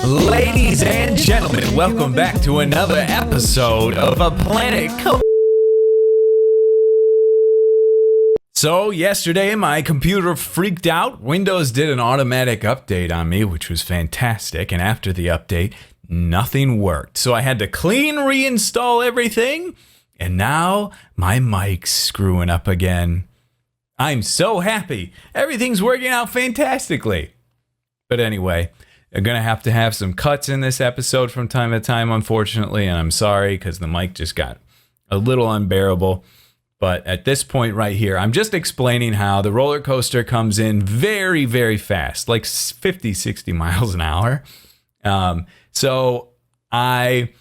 Ladies and gentlemen, welcome back to another episode of A Planet So yesterday my computer freaked out. Windows did an automatic update on me, which was fantastic. And after the update, nothing worked. So I had to clean reinstall everything. And now my mic's screwing up again. I'm so happy. Everything's working out fantastically. But anyway, I'm going to have some cuts in this episode from time to time, unfortunately. And I'm sorry because the mic just got a little unbearable. But at this point right here, I'm just explaining how the roller coaster comes in very, very fast, like 50, 60 miles an hour. So I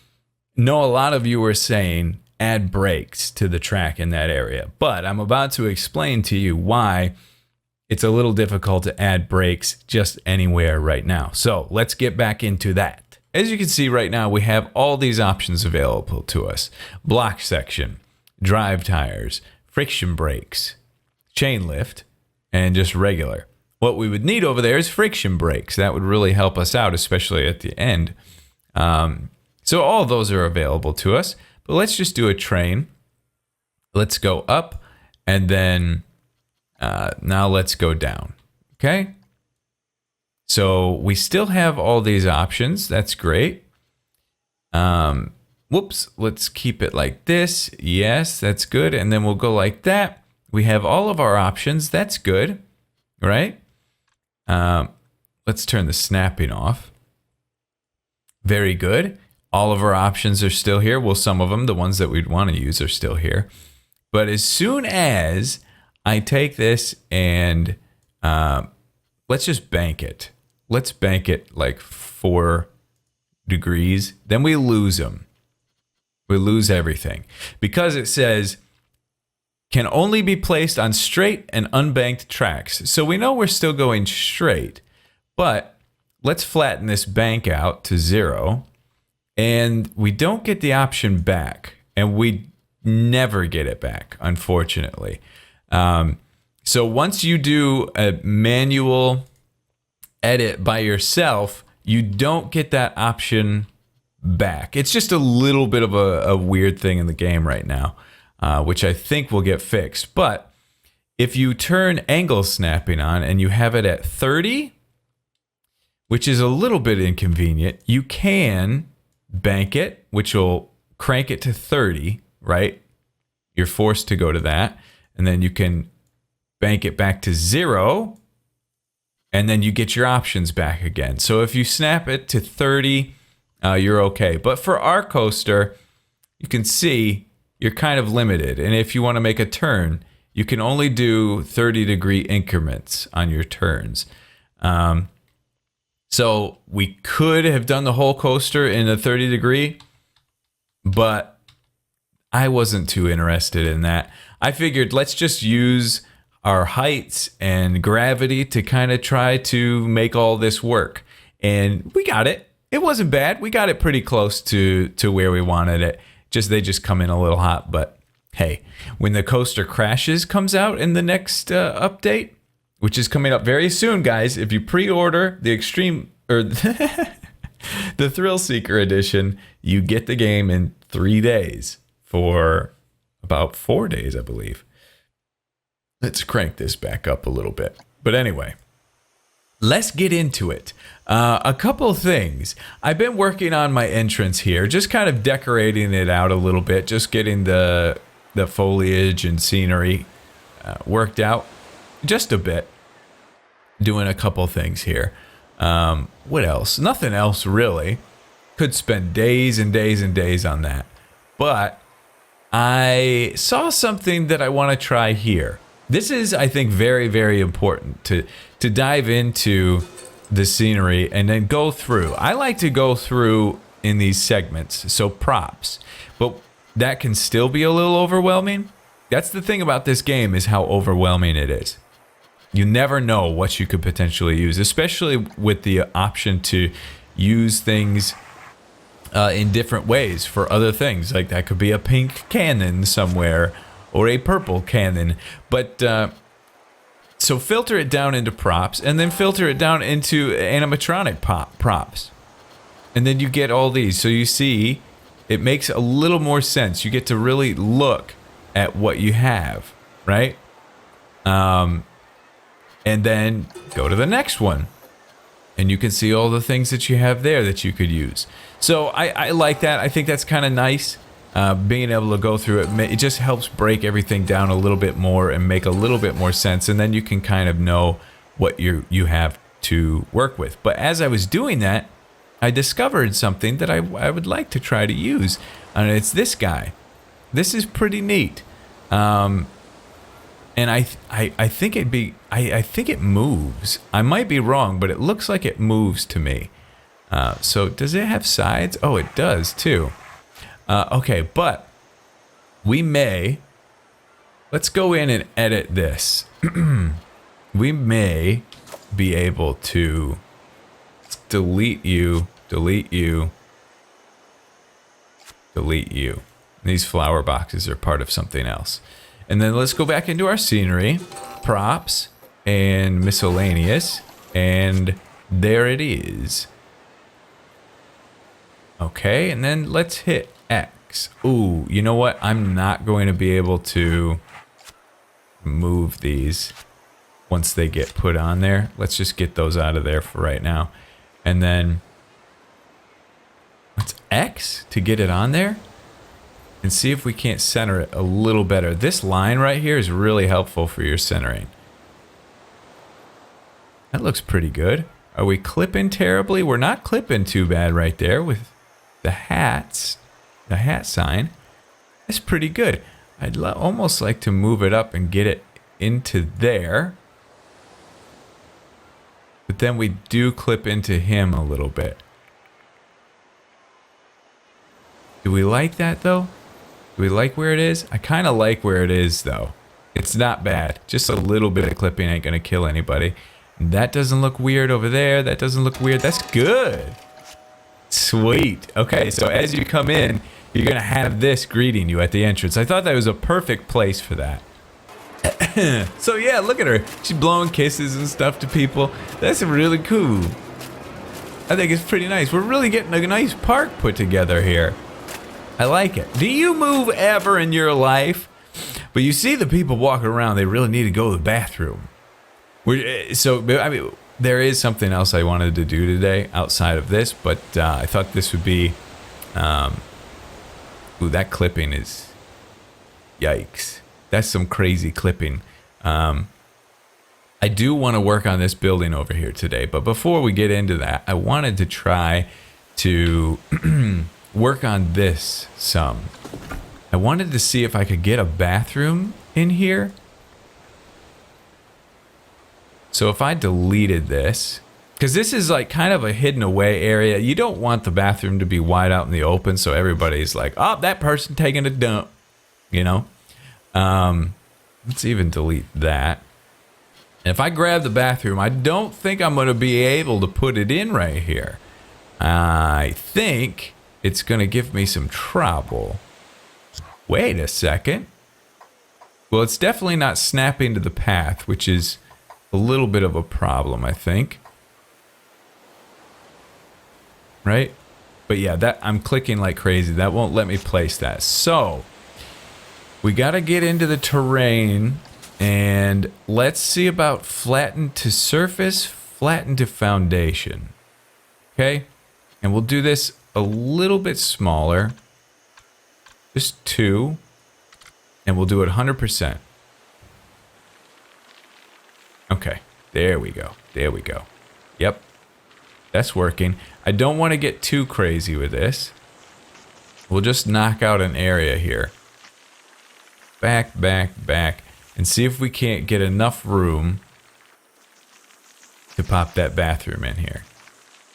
know a lot of you were saying add brakes to the track in that area. But I'm about to explain to you why it's a little difficult to add brakes just anywhere right now. So let's get back into that. As you can see right now, we have all these options available to us. Block section, drive tires, friction brakes, chain lift, and just regular. What we would need over there is friction brakes. That would really help us out, especially at the end. So all of those are available to us. But let's just do a train. Let's go up, and then now let's go down. Okay? So we still have all these options. That's great. Whoops, let's keep it like this. Yes, that's good. And then we'll go like that. We have all of our options. That's good, right? Let's turn the snapping off. Very good. All of our options are still here. Well, some of them, the ones that we'd want to use, are still here. But as soon as I take this and let's just bank it. Let's bank it like 4 degrees. Then we lose them. We lose everything because it says can only be placed on straight and unbanked tracks. So we know we're still going straight, but let's flatten this bank out to 0, and we don't get the option back, and we never get it back, unfortunately. So once you do a manual edit by yourself, you don't get that option back. It's just a little bit of a weird thing in the game right now, which I think will get fixed. But if you turn angle snapping on and you have it at 30, which is a little bit inconvenient, you can bank it, which will crank it to 30, right? You're forced to go to that. And then you can bank it back to 0, and then you get your options back again. So if you snap it to 30, you're okay. But for our coaster, you can see you're kind of limited. And if you want to make a turn, you can only do 30-degree increments on your turns. So we could have done the whole coaster in a 30-degree, but I wasn't too interested in that. I figured let's just use our heights and gravity to kind of try to make all this work. And we got it. It wasn't bad. We got it pretty close to where we wanted it. They just come in a little hot. But hey, when the coaster crashes comes out in the next update, which is coming up very soon, guys, if you pre-order the Extreme or the Thrill Seeker edition, you get the game in 3 days for about 4 days, I believe. Let's crank this back up a little bit. But anyway, let's get into it. A couple things. I've been working on my entrance here, just kind of decorating it out a little bit, just getting the foliage and scenery worked out just a bit. Doing a couple things here. What else? Nothing else really. Could spend days and days and days on that. But I saw something that I want to try here. This is, I think, very, very important to dive into the scenery and then go through. I like to go through in these segments, so props. But that can still be a little overwhelming. That's the thing about this game, is how overwhelming it is. You never know what you could potentially use, especially with the option to use things in different ways for other things. Like that could be a pink cannon somewhere or a purple cannon. But So filter it down into props, and then filter it down into animatronic props. And then you get all these. So you see, it makes a little more sense. You get to really look at what you have, right? And then go to the next one. And you can see all the things that you have there that you could use. So I like that. I think that's kind of nice. Being able to go through it, it just helps break everything down a little bit more and make a little bit more sense. And then you can kind of know what you have to work with. But as I was doing that, I discovered something that I would like to try to use. And it's this guy. This is pretty neat. And I think I think it moves. I might be wrong, but it looks like it moves to me. So does it have sides? Oh, it does too. Okay, but let's go in and edit this. We may be able to delete you. These flower boxes are part of something else. And then let's go back into our scenery, props, and miscellaneous. And there it is. Okay, and then let's hit X. Ooh, you know what? I'm not going to be able to move these once they get put on there. Let's just get those out of there for right now. And then let's X to get it on there and see if we can't center it a little better. This line right here is really helpful for your centering. That looks pretty good. Are we clipping terribly? We're not clipping too bad right there with the hats, the hat sign. That's pretty good. I'd almost like to move it up and get it into there. But then we do clip into him a little bit. Do we like that though? Do we like where it is? I kind of like where it is though. It's not bad. Just a little bit of clipping ain't gonna kill anybody. That doesn't look weird over there. That doesn't look weird. That's good. Sweet. Okay, so as you come in, you're gonna have this greeting you at the entrance. I thought that was a perfect place for that. So yeah, look at her. She's blowing kisses and stuff to people. That's really cool. I think it's pretty nice. We're really getting a nice park put together here. I like it. Do you move ever in your life? But you see the people walking around, they really need to go to the bathroom. I mean, there is something else I wanted to do today outside of this, but I thought this would be... ooh, that clipping is... Yikes. That's some crazy clipping. I do want to work on this building over here today, but before we get into that, I wanted to try to work on this some. I wanted to see if I could get a bathroom in here. So if I deleted this, because this is like kind of a hidden away area. You don't want the bathroom to be wide out in the open so everybody's like, oh, that person taking a dump, you know? Let's even delete that. And if I grab the bathroom, I don't think I'm going to be able to put it in right here. I think it's going to give me some trouble. Wait a second. Well, it's definitely not snapping to the path, which is a little bit of a problem, I think. Right? But yeah, that I'm clicking like crazy. That won't let me place that. So we got to get into the terrain and let's see about flatten to surface, flatten to foundation. Okay? And we'll do this a little bit smaller. Just 2. And we'll do it 100%. Okay. There we go. There we go. Yep. That's working. I don't want to get too crazy with this. We'll just knock out an area here. Back, back, back. And see if we can't get enough room to pop that bathroom in here.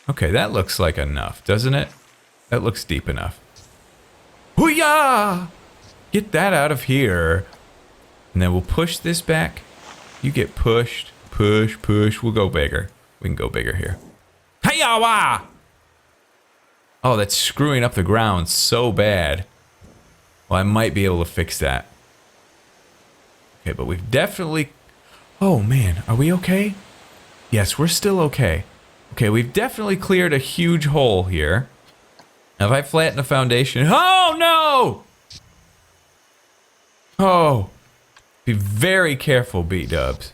Okay, that looks like enough, doesn't it? That looks deep enough. Hoo-yah! Get that out of here. And then we'll push this back. You get pushed. Push, push. We'll go bigger. We can go bigger here. Hi-yah-wah! Oh, that's screwing up the ground so bad. Well, I might be able to fix that. Okay, but we've definitely... Oh man, are we okay? Yes, we're still okay. Okay, we've definitely cleared a huge hole here. Now, if I flatten the foundation... Oh no! Oh. Be very careful, B-dubs.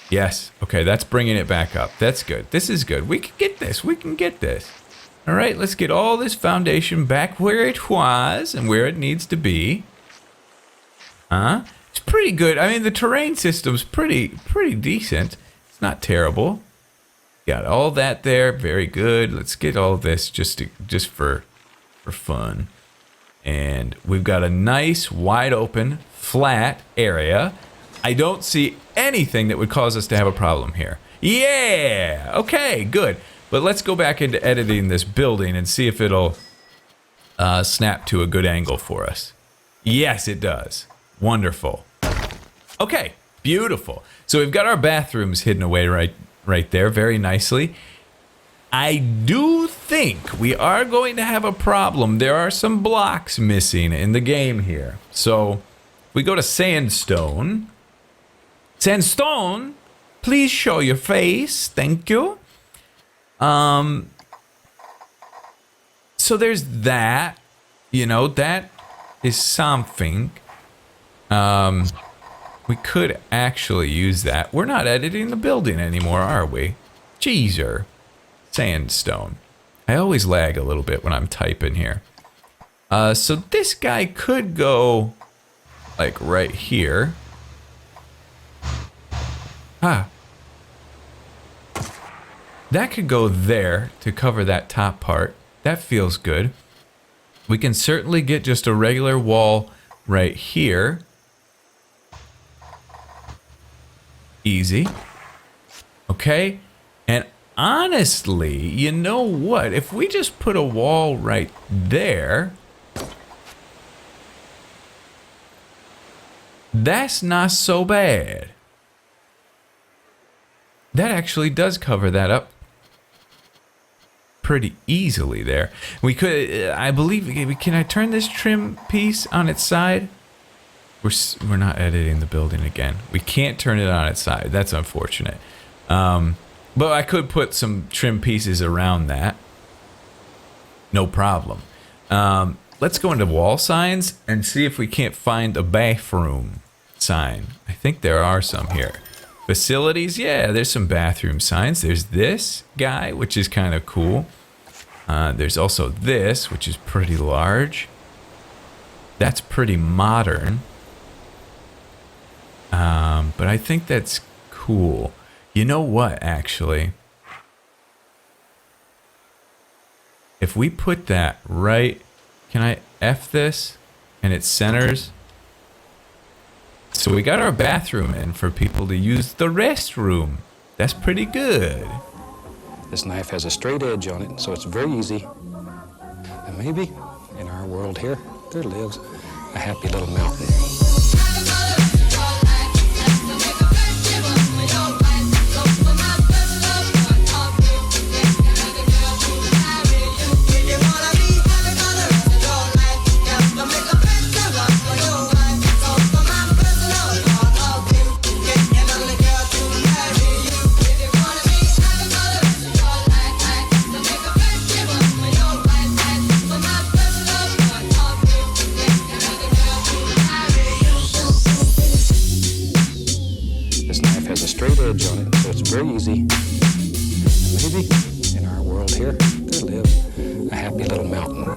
Yes. Okay, that's bringing it back up. That's good. This is good. We can get this. We can get this. All right, let's get all this foundation back where it was and where it needs to be. Huh? It's pretty good. I mean, the terrain system's pretty decent. It's not terrible. Got all that there. Very good. Let's get all this just for fun. And we've got a nice, wide open, flat area. I don't see anything that would cause us to have a problem here. Yeah! Okay, good. But let's go back into editing this building and see if it'll snap to a good angle for us. Yes, it does. Wonderful. Okay, beautiful. So we've got our bathrooms hidden away right there very nicely. I do think we are going to have a problem. There are some blocks missing in the game here. So if we go to sandstone. Sandstone, please show your face. Thank you. So there's that. You know, that is something. We could actually use that. We're not editing the building anymore, are we? Jeezer. Sandstone. I always lag a little bit when I'm typing here. So this guy could go like right here. Ah. That could go there to cover that top part. That feels good. We can certainly get just a regular wall right here. Easy. Okay. And honestly, you know what? If we just put a wall right there, that's not so bad. That actually does cover that up pretty easily there. We could, I believe, can I turn this trim piece on its side? We're not editing the building again. We can't turn it on its side. That's unfortunate. But I could put some trim pieces around that. No problem. Let's go into wall signs and see if we can't find a bathroom sign. I think there are some here. Facilities, yeah, there's some bathroom signs. There's this guy, which is kind of cool. There's also this, which is pretty large. That's pretty modern. But I think that's cool. You know what, actually? If we put that right... Can I F this? And it centers. So we got our bathroom in for people to use the restroom. That's pretty good. This knife has a straight edge on it, so it's very easy. And maybe in our world here, there lives a happy little mountain. On it, so it's very easy. And maybe in our world here, there lives a happy little mountain.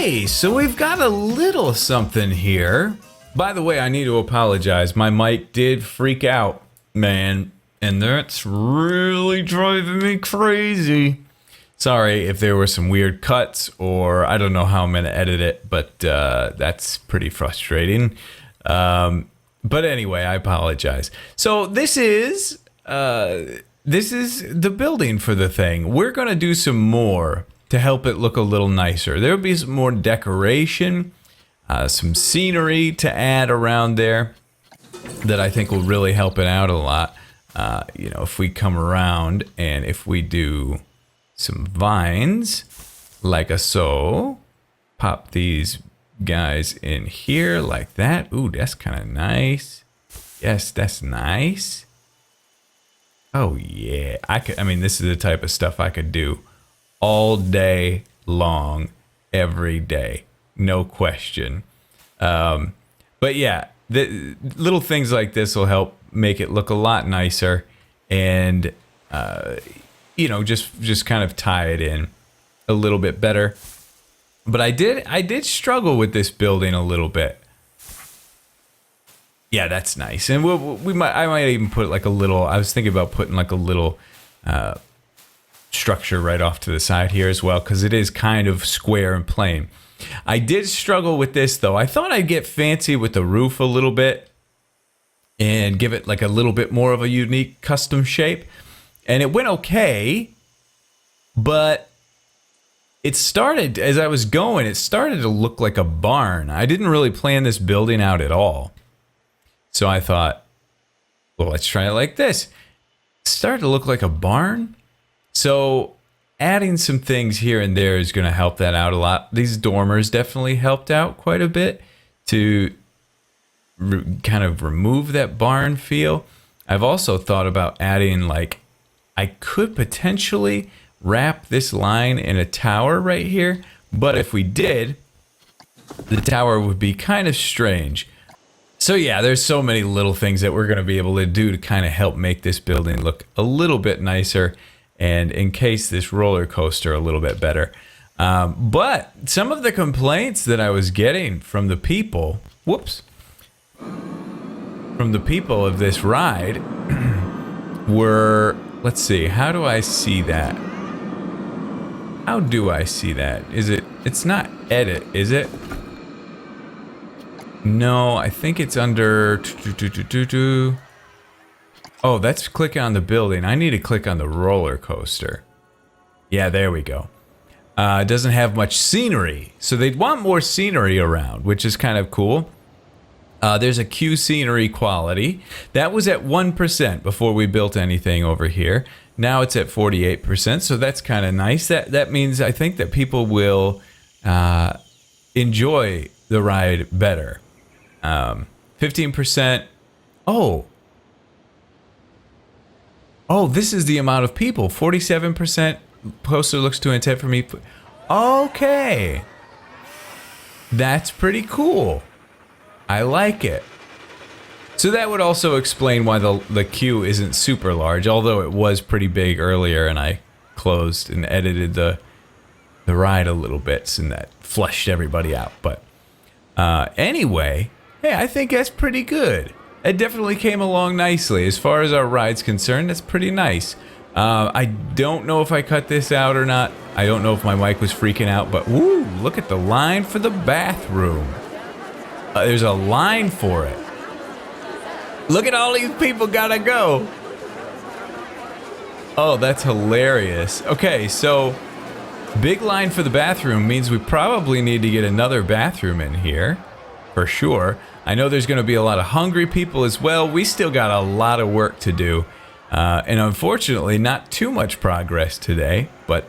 Okay, so we've got a little something here. By the way, I need to apologize. My mic did freak out, man, and that's really driving me crazy. Sorry if there were some weird cuts, or I don't know how I'm going to edit it, but that's pretty frustrating. But anyway, I apologize. So this is the building for the thing. We're going to do some more to help it look a little nicer. There'll be some more decoration, some scenery to add around there that I think will really help it out a lot. If we come around and if we do some vines like a so, pop these guys in here like that. Ooh, that's kind of nice. Yes, that's nice. Oh yeah, I mean, this is the type of stuff I could do all day long, every day, no question. But yeah, the little things like this will help make it look a lot nicer, and just kind of tie it in a little bit better. But I did struggle with this building a little bit. Yeah, that's nice, and I might even put like a little. I was thinking about putting like a little structure right off to the side here as well, because it is kind of square and plain. I did struggle with this though. I thought I'd get fancy with the roof a little bit and give it like a little bit more of a unique custom shape, and it went okay, but it started, as I was going, it started to look like a barn. I didn't really plan this building out at all. So I thought, well, let's try it like this. It started to look like a barn. So adding some things here and there is going to help that out a lot. These dormers definitely helped out quite a bit to kind of remove that barn feel. I've also thought about adding, like, I could potentially wrap this line in a tower right here, but if we did, the tower would be kind of strange. So yeah, there's so many little things that we're going to be able to do to kind of help make this building look a little bit nicer and encase this roller coaster a little bit better. But some of the complaints that I was getting from the people, from the people of this ride were, let's see, how do I see that? How do I see that? It's not edit, is it? No, I think it's under... Oh, that's clicking on the building. I need to click on the roller coaster. Yeah, there we go. It doesn't have much scenery, so they'd want more scenery around, which is kind of cool. There's a Q scenery quality. That was at 1% before we built anything over here. Now it's at 48%, so that's kind of nice. That means I think that people will enjoy the ride better. 15%. Oh, this is the amount of people. 47% poster looks too intense for me. Okay. That's pretty cool. I like it. So that would also explain why the queue isn't super large, although it was pretty big earlier and I closed and edited the ride a little bit and that flushed everybody out. But anyway, hey, I think that's pretty good. It definitely came along nicely. As far as our ride's concerned, that's pretty nice. I don't know if I cut this out or not. I don't know if my mic was freaking out, but woo, look at the line for the bathroom. There's a line for it. Look at all these people gotta go. Oh, that's hilarious. Okay, so big line for the bathroom means we probably need to get another bathroom in here, for sure. I know there's gonna be a lot of hungry people as well. We still got a lot of work to do. And unfortunately, not too much progress today, but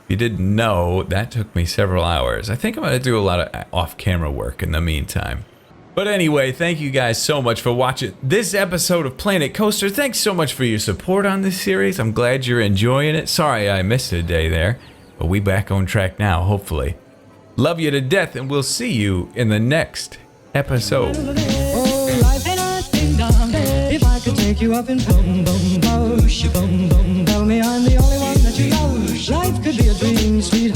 if you didn't know, that took me several hours. I think I'm gonna do a lot of off-camera work in the meantime. But anyway, thank you guys so much for watching this episode of Planet Coaster. Thanks so much for your support on this series. I'm glad you're enjoying it. Sorry I missed a day there, but we back on track now, hopefully. Love you to death, and we'll see you in the next episode. Oh, life ain't a ding-dong. If I could take you up and boom, boom, boom, boom, tell me I'm the only one that you know. Life could be a dream, sweet